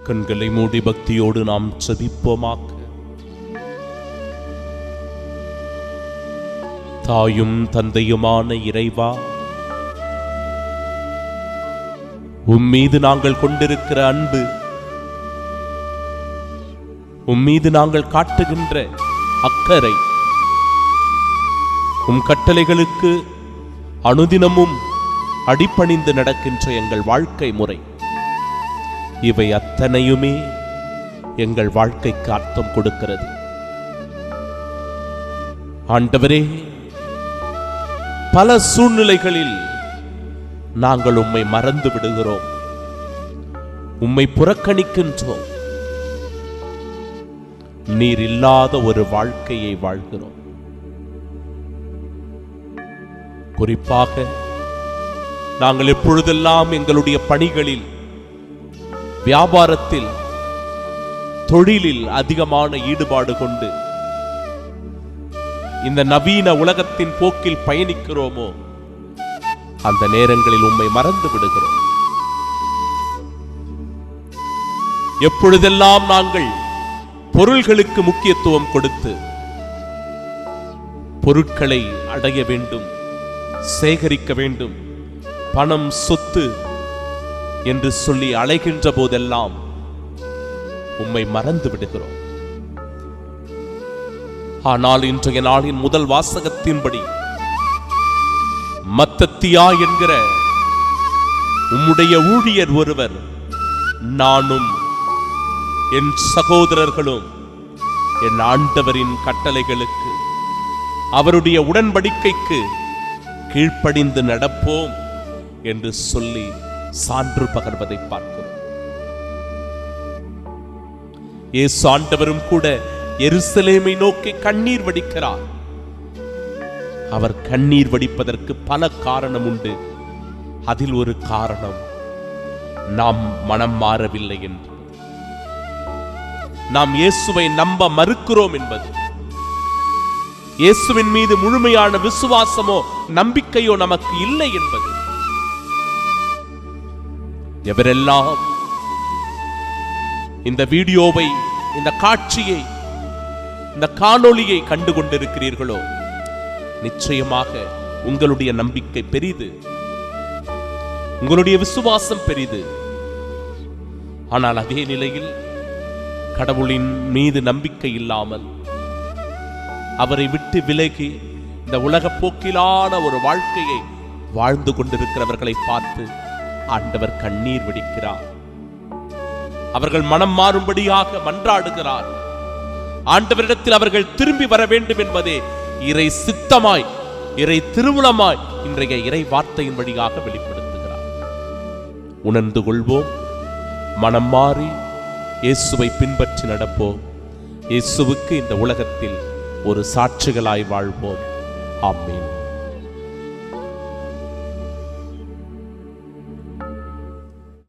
கண்களை மூடி பக்தியோடு நாம் செபிப்போமாக. தாயும் தந்தையுமான இறைவா, உம்மீது நாங்கள் கொண்டிருக்கிற அன்பு, உம்மீது நாங்கள் காட்டுகின்ற அக்கறை, உம் கட்டளைகளுக்கு அனுதினமும் அடிபணிந்து நடக்கின்ற எங்கள் வாழ்க்கை முறை, இவை அத்தனையுமே எங்கள் வாழ்க்கைக்கு அர்த்தம் கொடுக்கிறது. ஆண்டவரே, பல சூழ்நிலைகளில் நாங்கள் உம்மை மறந்து விடுகிறோம், உம்மை புறக்கணிக்கின்றோம், நீர் இல்லாத ஒரு வாழ்க்கையை வாழ்கிறோம். குறிப்பாக நாங்கள் எப்பொழுதெல்லாம் எங்களுடைய பணிகளில், வியாபாரத்தில், தொழிலில் அதிகமான ஈடுபாடு கொண்டு இந்த நவீன உலகத்தின் போக்கில் பயணிக்கிறோமோ, அந்த நேரங்களில் உம்மை மறந்து விடுகிறோம். எப்பொழுதெல்லாம் நாங்கள் பொருள்களுக்கு முக்கியத்துவம் கொடுத்து பொருட்களை அடைய வேண்டும், சேகரிக்க வேண்டும், பணம், சொத்து என்று சொல்லி அழைக்கின்ற போதெல்லாம் உம்மை மறந்து விடுகிறோம். ஆனால் இன்றைய நாளின் முதல் வாசகத்தின்படி மத்தத்தியா என்கிற உம்முடைய ஊழியர் ஒருவர், நானும் என் சகோதரர்களும் என் ஆண்டவரின் கட்டளைகளுக்கு, அவருடைய உடன்படிக்கைக்கு கீழ்ப்படிந்து நடப்போம் என்று சொல்லி சான்று பகர்வதை பார்க்கிறோம். இயேசு ஆண்டவரும் கூட எருசலேமை நோக்கி கண்ணீர் வடிக்கிறார். அவர் கண்ணீர் வடிப்பதற்கு பல காரணம் உண்டு. அதில் ஒரு காரணம், நாம் மனம் மாறவில்லை என்று, நாம் இயேசுவை நம்ப மறுக்கிறோம் என்பது, இயேசுவின் மீது முழுமையான விசுவாசமோ நம்பிக்கையோ நமக்கு இல்லை என்பது. எவரெல்லாம் இந்த வீடியோவை, இந்த காட்சியை, இந்த காணொளியை கண்டு கொண்டிருக்கிறீர்களோ, நிச்சயமாக உங்களுடைய நம்பிக்கை பெரிது, உங்களுடைய விசுவாசம் பெரிது. ஆனால் அதே நிலையில் கடவுளின் மீது நம்பிக்கை இல்லாமல், அவரை விட்டு விலகி இந்த உலக போக்கிலான ஒரு வாழ்க்கையை வாழ்ந்து கொண்டிருக்கிறவர்களை பார்த்து ஆண்டவர் கண்ணீர் வடிக்கிறார். அவர்கள் மனம் மாறும்படியாக மன்றாடுகிறார். ஆண்டவரிடத்தில் அவர்கள் திரும்பி வர வேண்டும் என்பதே இறை சித்தமாய், இறை திருவுளமாய் இன்றைய இறை வார்த்தையின் வழியாக வெளிப்படுத்துகிறார். உணர்ந்து கொள்வோம், மனம் மாறி இயேசுவை பின்பற்றி நடப்போம். இயேசுவுக்கு இந்த உலகத்தில் ஒரு சாட்சிகளாய் வாழ்வோம். ஆமென்.